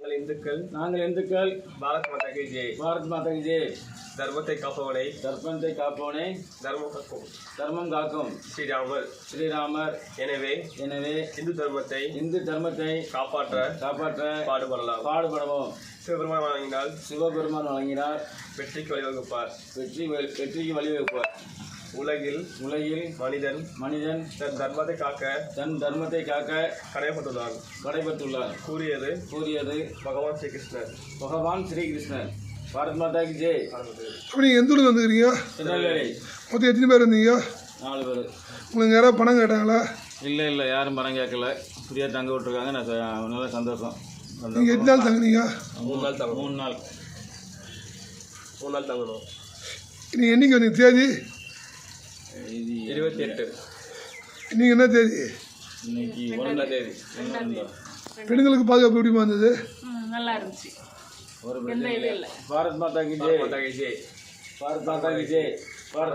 நாங்கள் இந்துக்கள் பாரத் மாதா கி ஜெய். பாரத் மாதா கி ஜெய். தர்மத்தை காப்பவனை தர்மம் காக்கும் ஸ்ரீராமர். எனவே இந்து தர்மத்தை காப்பாற்ற பாடுபடுவோம். சிவபெருமான் வழங்கினால் வெற்றிக்கு வழிவகுப்பார். உலகில் மனிதன் தன் தர்மத்தை காக்க கடைப்பட்டுள்ளார் கூறியது பகவான் ஸ்ரீ கிருஷ்ணர். பாரத் மாதா கி ஜெய். அப்போ நீங்கள் எந்த ஊருக்கு வந்துக்கிறீங்க? திருநெல்வேலி. மொத்தம் எத்தனை பேர் இருந்தீங்க? 4 பேர். உங்களுக்கு யாராவது பணம் கேட்டாங்களா? இல்லை யாரும் பணம் கேட்கல. ஃப்ரீயாக தங்க விட்டுருக்காங்க. நான் நல்ல சந்தோஷம். நீங்கள் எத்தனை நாள் தங்குனீங்க? 3 நாள் தங்கணும். நீங்கள் என்னைக்கு வந்தீங்க? தேதி 28. நீங்கள் என்ன தேதி? இன்னைக்கு 1ஆம் தேதி. பெண்களுக்கு பாதுகாப்பு எப்படிமா இருந்தது? நல்லா இருந்துச்சு. பாரத் மாதா கி ஜெய். பாரத் மாதா கி ஜெய். பாரத்